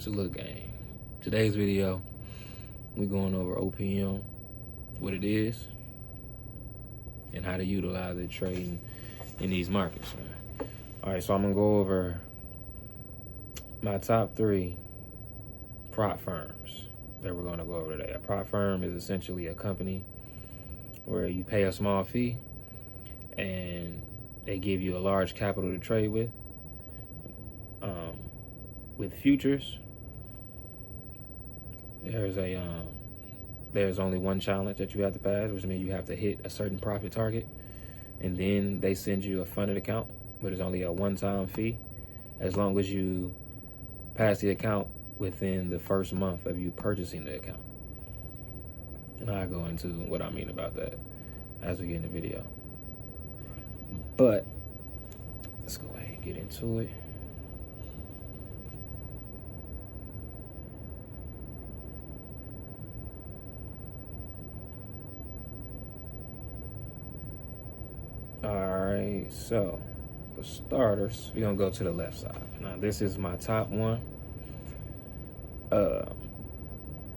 So look, gang, today's video, we're going over OPM, what it is, and how to utilize it trading in these markets. All right, so I'm gonna go over my top 3 prop firms that we're gonna go over today. A prop firm is essentially a company where you pay a small fee and they give you a large capital to trade with. With futures, there's only one challenge that you have to pass, which means you have to hit a certain profit target, and then they send you a funded account, but it's only a one-time fee as long as you pass the account within the first month of you purchasing the account. And I'll go into what I mean about that as we get in the video. But let's go ahead and get into it. Alright, so for starters, we're gonna go to the left side. Now this is my top one.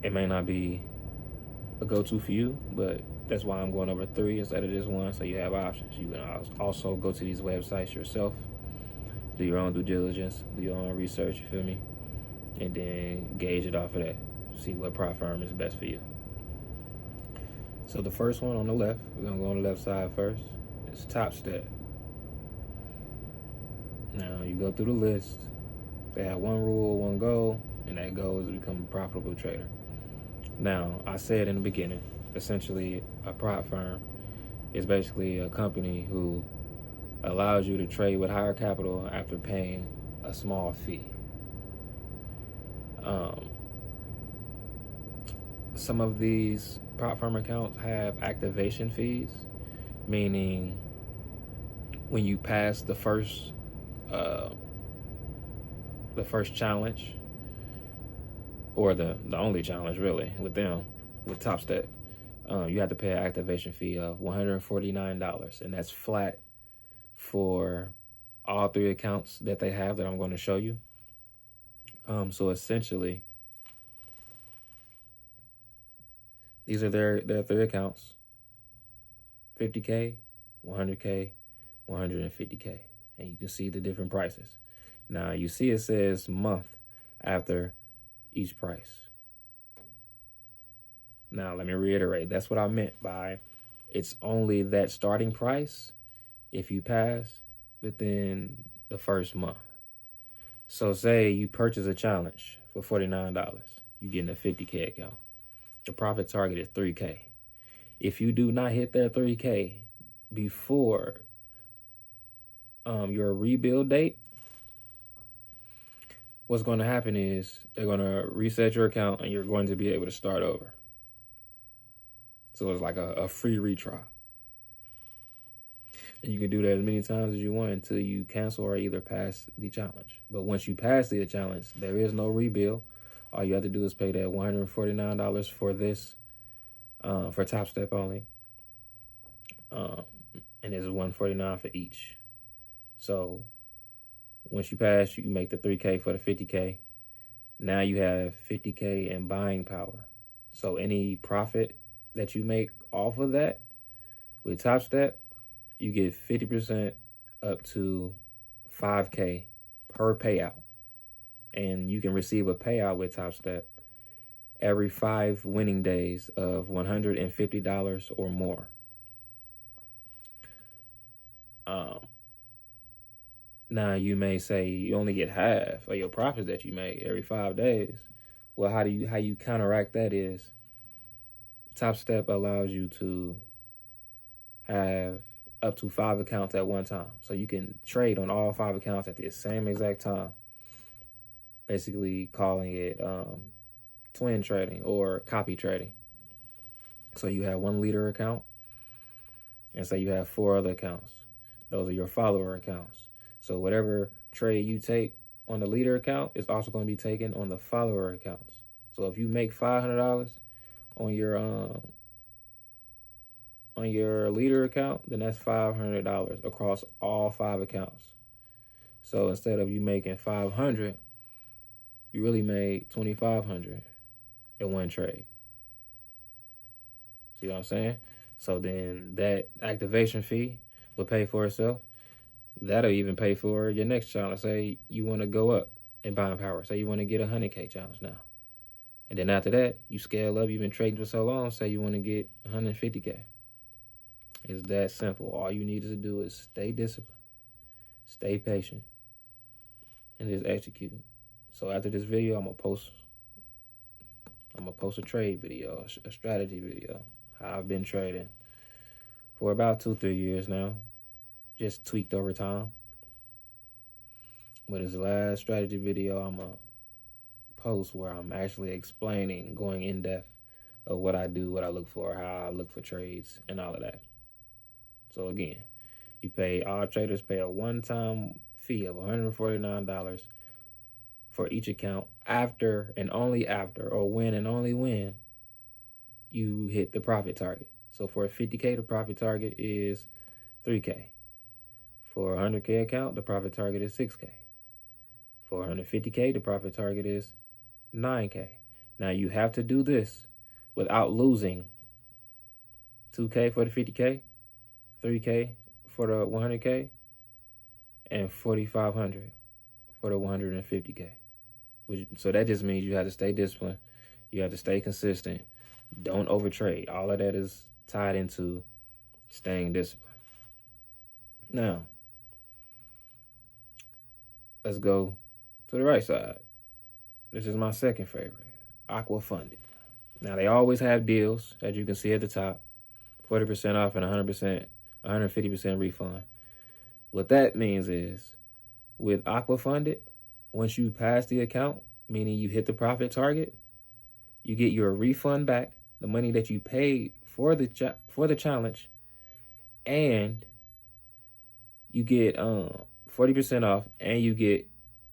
It may not be a go-to for you, but that's why I'm going over 3 instead of just 1, so you have options. You can also go to these websites yourself, do your own due diligence, do your own research, you feel me? And then gauge it off of that. See what prop firm is best for you. So the first one on the left, we're gonna go on the left side first. It's Top Step. Now you go through the list. They have one rule, one goal, and that goal is to become a profitable trader. Now, I said in the beginning, essentially a prop firm is basically a company who allows you to trade with higher capital after paying a small fee. Some of these prop firm accounts have activation fees, meaning when you pass the first challenge, or the only challenge really with them, with Top Step, you have to pay an activation fee of $149, and that's flat for all 3 accounts that they have that I'm going to show you. So essentially, these are their 3 accounts: 50K, 100K, 150K, and you can see the different prices. Now you see it says month after each price. Now let me reiterate, that's what I meant by it's only that starting price if you pass within the first month. So say you purchase a challenge for $49, you get in a 50K account. The profit target is 3K. If you do not hit that 3K before your rebuild date, what's going to happen is they're going to reset your account and you're going to be able to start over. So it's like a free retry. And you can do that as many times as you want until you cancel or either pass the challenge. But once you pass the challenge, there is no rebuild. All you have to do is pay that $149 for this, for Top Step only. And this is $149 for each. So once you pass, you can make the 3K for the 50K. Now you have 50K in buying power. So any profit that you make off of that with Top Step, you get 50% up to 5K per payout. And you can receive a payout with Top Step every 5 winning days of $150 or more. Now you may say you only get half of your profits that you made every 5 days. Well, how you counteract that is Top Step allows you to have up to 5 accounts at one time. So you can trade on all 5 accounts at the same exact time. Basically calling it twin trading or copy trading. So you have one leader account, and say you have 4 other accounts. Those are your follower accounts. So whatever trade you take on the leader account is also going to be taken on the follower accounts. So if you make $500 on your leader account, then that's $500 across all 5 accounts. So instead of you making $500 You really made $2,500 in one trade. See what I'm saying? So then that activation fee will pay for itself. That'll even pay for your next challenge. Say you want to go up in buying power. Say you want to get a 100K challenge now. And then after that, you scale up. You've been trading for so long. Say you want to get 150K. It's that simple. All you need to do is stay disciplined, stay patient, and just execute. So after this video, I'm gonna post a trade video, a strategy video. How I've been trading for about 2-3 years now, just tweaked over time. But this last strategy video, I'm gonna post where I'm actually explaining, going in depth of what I do, what I look for, how I look for trades, and all of that. So again, all traders pay a one-time fee of $149 for each account after and only after, or when and only when, you hit the profit target. So for a 50K, the profit target is 3K. For a 100K account, the profit target is 6K. For 150K, the profit target is 9K. Now you have to do this without losing 2K for the 50K, 3K for the 100K, and 4,500 for the 150K. So that just means you have to stay disciplined. You have to stay consistent. Don't overtrade. All of that is tied into staying disciplined. Now, let's go to the right side. This is my second favorite, Aqua Funded. Now, they always have deals, as you can see at the top, 40% off and 150% refund. What that means is, with Aqua Funded, once you pass the account, meaning you hit the profit target, you get your refund back, the money that you paid for the challenge, and you get 40% off, and you get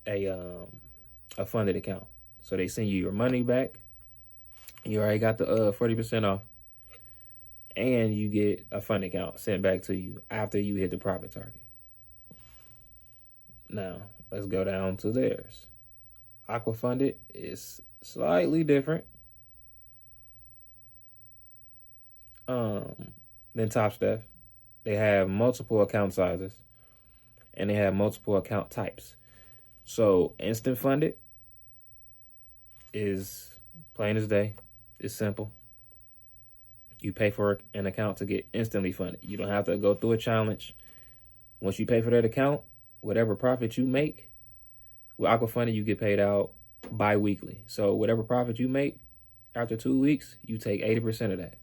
a funded account. So they send you your money back. You already got the 40% off, and you get a funded account sent back to you after you hit the profit target. Now, let's go down to theirs. Aqua Funded is slightly different than Top Step. They have multiple account sizes, and they have multiple account types. So instant funded is plain as day. It's simple. You pay for an account to get instantly funded. You don't have to go through a challenge. Once you pay for that account, whatever profit you make, with Aqua Funded, you get paid out bi-weekly. So whatever profit you make after 2 weeks, you take 80% of that,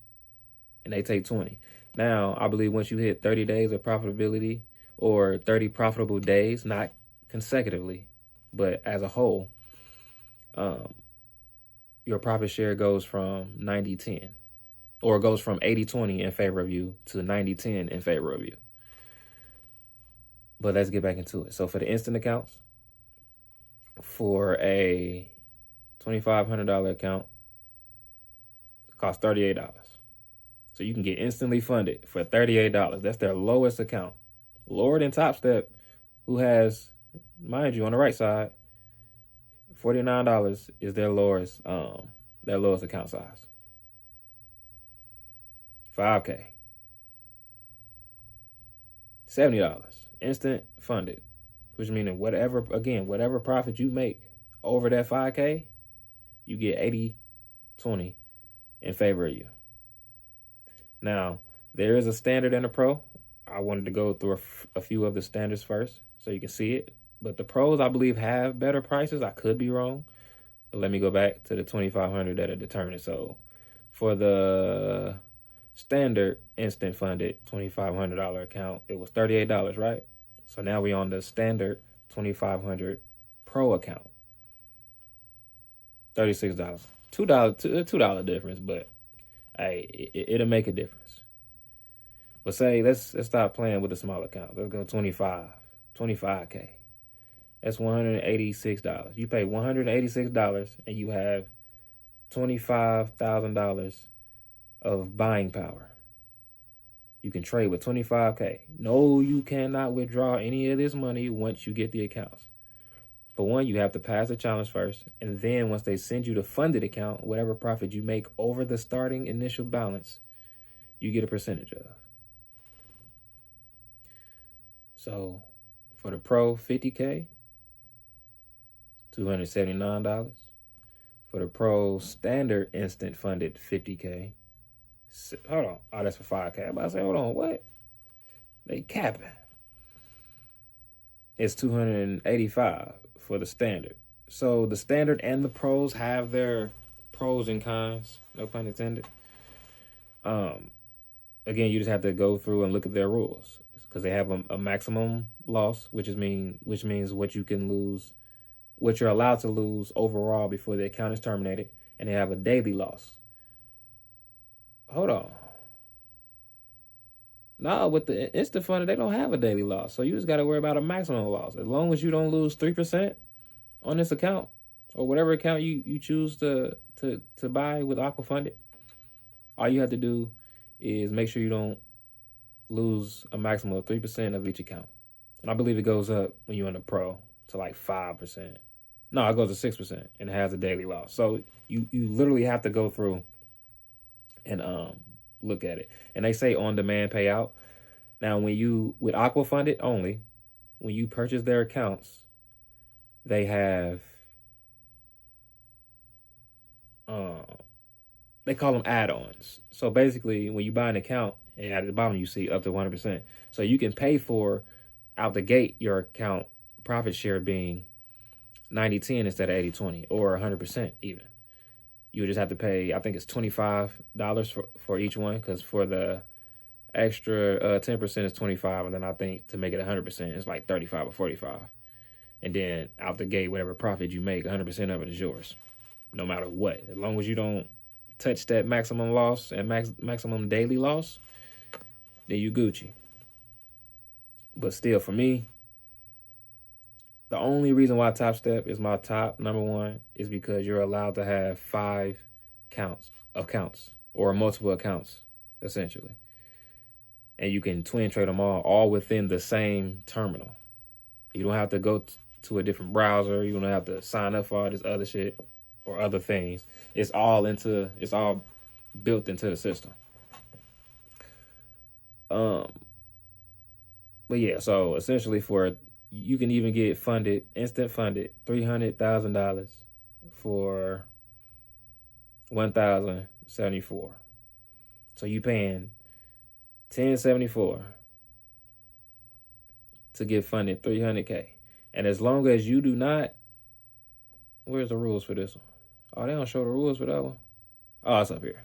and they take 20. Now, I believe once you hit 30 days of profitability, or 30 profitable days, not consecutively, but as a whole, your profit share goes from 90-10, or it goes from 80-20 in favor of you to 90-10 in favor of you. But let's get back into it. So for the instant accounts, for a $2,500 account, it costs $38. So you can get instantly funded for $38. That's their lowest account. Lower than Top Step, who has, mind you, on the right side, $49 is their lowest account size. 5K. $70. Instant funded. Which means whatever profit you make over that 5K, you get 80-20 in favor of you. Now, there is a standard and a pro. I wanted to go through a few of the standards first so you can see it. But the pros, I believe, have better prices. I could be wrong. But let me go back to the $2,500 that are determined. So for the standard instant funded $2,500 account, it was $38, right? So now we're on the standard $2,500 pro account. $36. $2 difference, but hey, it'll make a difference. But say let's stop playing with the small account. Let's go 25K. That's $186. You pay $186 and you have $25,000 of buying power. You can trade with 25K. No, you cannot withdraw any of this money once you get the accounts. For one, you have to pass the challenge first, and then once they send you the funded account, whatever profit you make over the starting initial balance, you get a percentage of. So for the Pro, $50K, $279. For the Pro Standard Instant Funded, $50K. Hold on. Oh, that's for 5K. I'm about to say, hold on, what? They capping. It's $285 for the Standard. So the Standard and the Pros have their pros and cons, no pun intended. Again, you just have to go through and look at their rules, because they have a maximum loss, which means what you can lose, what you're allowed to lose overall before the account is terminated, and they have a daily loss. Hold on. No, with the Insta Fund, they don't have a daily loss, so you just got to worry about a maximum loss. As long as you don't lose 3% on this account, or whatever account you choose to buy with Aqua Funded, all you have to do is make sure you don't lose a maximum of 3% of each account. And I believe it goes up when you're in the Pro to like 5%. No, it goes to 6% and it has a daily loss. So you literally have to go through and look at it. And they say on-demand payout. Now, with Aqua Funded only, when you purchase their accounts, they have they call them add-ons. So basically, when you buy an account, and at the bottom you see up to 100%. So you can pay for, out the gate, your account profit share being 90-10 instead of 80-20, or 100% even. You just have to pay, I think it's $25 for each one, because for the extra 10% is 25, and then I think to make it 100%, it's like 35 or 45. And then out the gate, whatever profit you make, 100% of it is yours, no matter what. As long as you don't touch that maximum loss and maximum daily loss, then you Gucci. But still, for me, the only reason why Top Step is my top number one is because you're allowed to have 5 accounts, or multiple accounts, essentially. And you can twin trade them all within the same terminal. You don't have to go to a different browser. You don't have to sign up for all this other shit or other things. It's all built into the system. But yeah, so essentially you can even get funded, instant funded, $300,000 for $1,074. So you paying $1,074 to get funded $300K. And as long as you do not, where's the rules for this one? Oh, they don't show the rules for that one. Oh, it's up here.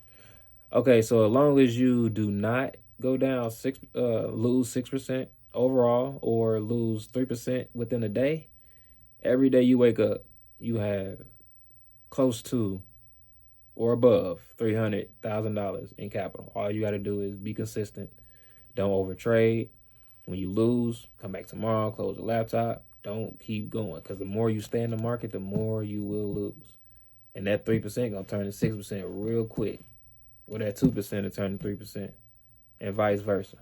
Okay, so as long as you do not go down lose 6% overall, or lose 3% within a day, every day you wake up, you have close to or above $300,000 in capital. All you got to do is be consistent. Don't overtrade. When you lose, come back tomorrow, close the laptop. Don't keep going, because the more you stay in the market, the more you will lose. And that 3% gonna turn to 6% real quick. Or that 2% to turn to 3%, and vice versa,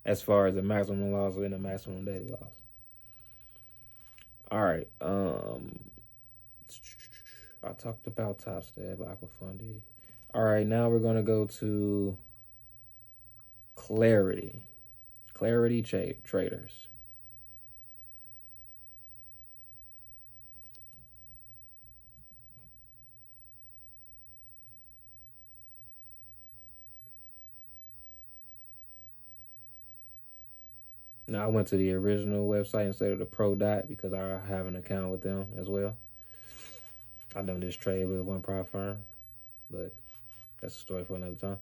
as far as the maximum loss and the maximum daily loss. All right. I talked about Top Step, Aqua Funded. All right, now we're gonna go to Clarity Traders. Now, I went to the original website instead of the Pro Dot because I have an account with them as well. I done this trade with one prop firm, but that's a story for another time.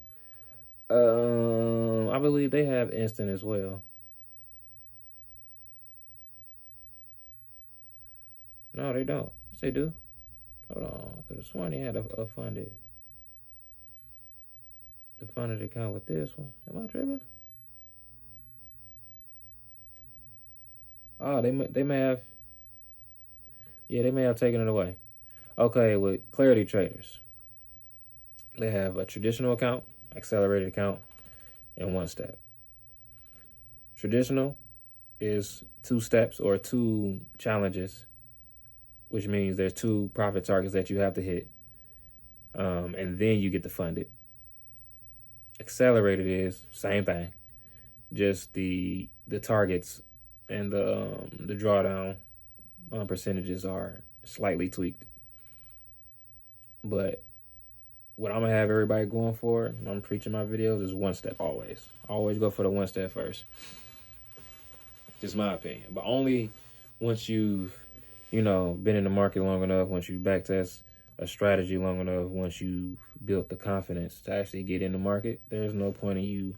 I believe they have instant as well. No, they don't. Yes, they do. Hold on. I could have sworn they had a funded account with this one. Am I tripping? Oh, they may have. Yeah, they may have taken it away. Okay, with Clarity Traders, they have a traditional account, accelerated account, and one step. Traditional is 2 steps or 2 challenges which means there's 2 profit targets that you have to hit, and then you get to fund it. Accelerated is same thing, just the targets and the drawdown percentages are slightly tweaked. But what I'm gonna have everybody going for, I'm preaching my videos, is 1 step always. Always go for the 1 step first. Just my opinion. But only once you've, been in the market long enough, once you backtest a strategy long enough, once you've built the confidence to actually get in the market, there's no point in you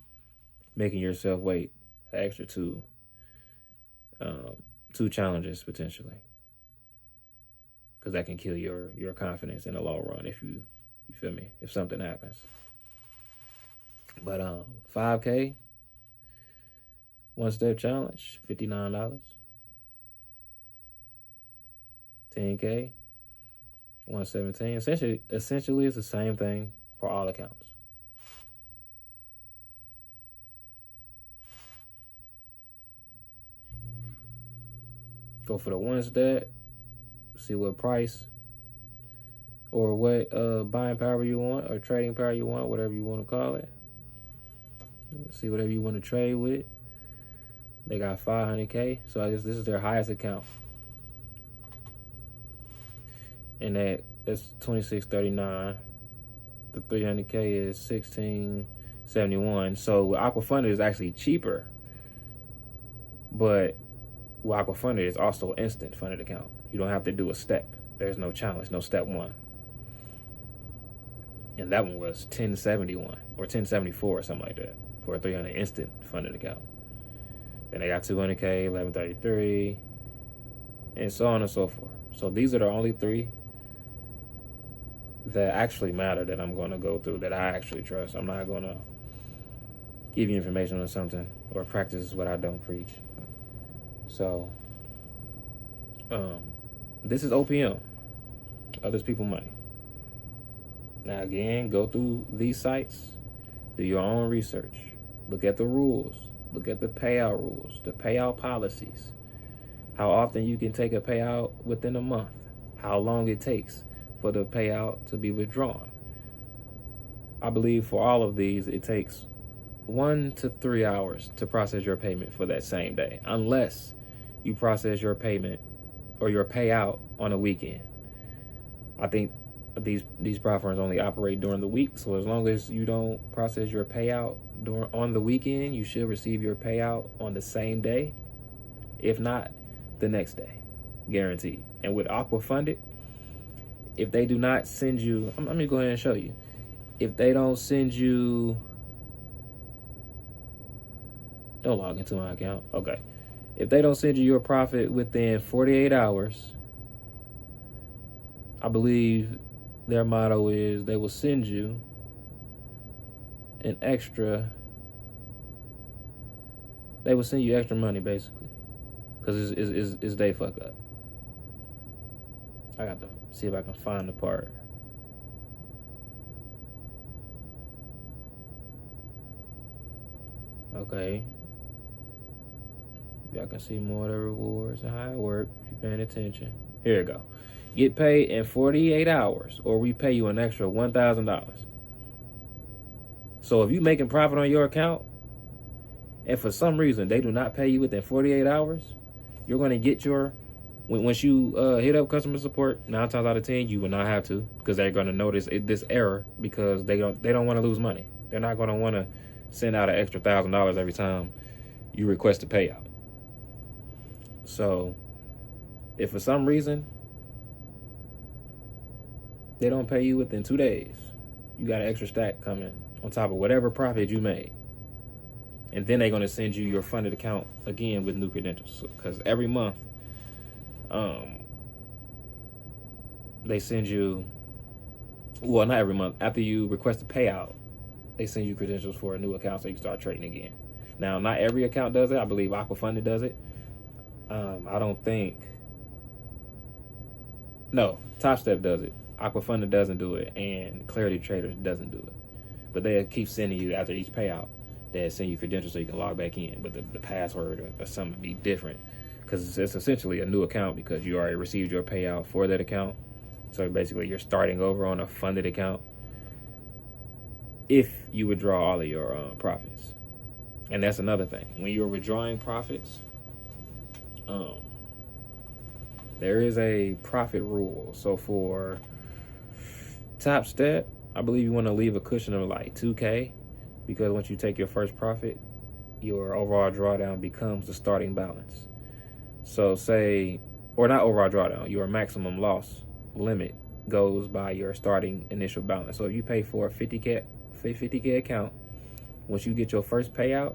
making yourself wait an extra 2 challenges potentially. Because that can kill your confidence in the long run if you feel me, if something happens. But 5K, 1 step challenge, $59. 10K, 117. Essentially it's the same thing for all accounts. Go for the 1 step, see what price or what buying power you want or trading power you want, whatever you want to call it. See whatever you want to trade with. They got 500K, so I guess this is their highest account. And that's 2639. The 300K is 1671. So with Aquafunded is actually cheaper, but with Aquafunded is also instant funded account. You don't have to do a step. There's no challenge, no step 1. And that one was 1071 or 1074 or something like that for a 300 instant funded account. Then they got 200K, 1133, and so on and so forth. So these are the only 3 that actually matter that I'm going to go through, that I actually trust. I'm not going to give you information on something or practice what I don't preach. So this is OPM, others people money. Now again, go through these sites, do your own research, look at the rules, look at the payout rules, the payout policies, how often you can take a payout within a month, how long it takes for the payout to be withdrawn. I believe for all of these, it takes 1 to 3 hours to process your payment for that same day, unless you process your payment or your payout on a weekend. I think these platforms only operate during the week, so as long as you don't process your payout on the weekend, you should receive your payout on the same day, if not the next day, guaranteed. And with Aquafunded, if they do not send you, let me go ahead and show you. If they don't send you, don't log into my account. Okay. If they don't send you your profit within 48 hours, I believe their motto is they will send you an extra, they will send you extra money basically, because it's they fuck up. I got to see if I can find the part. Okay. Y'all can see more of the rewards and how it works if you're paying attention. Here we go. Get paid in 48 hours or we pay you an extra $1,000. So if you're making profit on your account and for some reason they do not pay you within 48 hours, you're going to get your, once you hit up customer support, 9 times out of 10, you will not have to, because they're going to notice this error, because they don't want to lose money. They're not going to want to send out an extra $1,000 every time you request a payout. So if for some reason they don't pay you within 2 days, you got an extra stack coming on top of whatever profit you made. And then they're going to send you your funded account again with new credentials. Because every month, they send you, well, not every month, after you request a payout, they send you credentials for a new account so you can start trading again. Now, not every account does it. I believe Aquafunded does it. I don't think, no, Top Step does it. Aquafunded doesn't do it, and Clarity Traders doesn't do it. But they'll keep sending you, after each payout, they'll send you credentials so you can log back in. But the password or something be different, because it's essentially a new account because you already received your payout for that account. So basically, you're starting over on a funded account if you withdraw all of your profits. And that's another thing. When you're withdrawing profits, there is a profit rule. So for Top Step, I believe you want to leave a cushion of like 2K, because once you take your first profit, your overall drawdown becomes the starting balance. So say, or not overall drawdown, your maximum loss limit goes by your starting initial balance. So if you pay for a 50K account, once you get your first payout,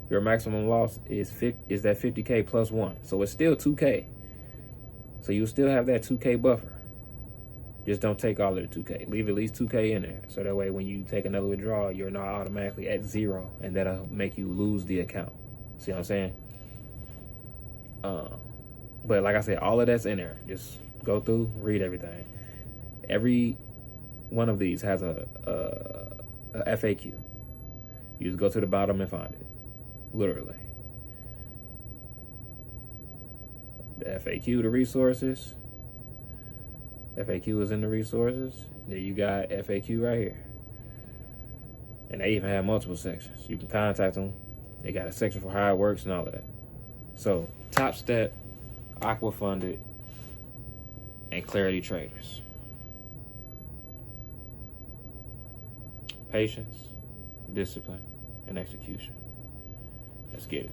your maximum loss is that 50K plus 1. So it's still 2K. So you'll still have that 2K buffer. Just don't take all of the 2K. Leave at least 2K in there. So that way when you take another withdrawal, you're not automatically at 0, and that'll make you lose the account. See what I'm saying? But like I said, all of that's in there. Just go through, read everything. Every one of these has a FAQ. You just go to the bottom and find it. Literally. The FAQ, the resources. FAQ is in the resources. Then you got FAQ right here. And they even have multiple sections. You can contact them. They got a section for how it works and all of that. So, Top Step, Aqua Funded, and Clarity Traders. Patience, discipline, and execution. Let's get it.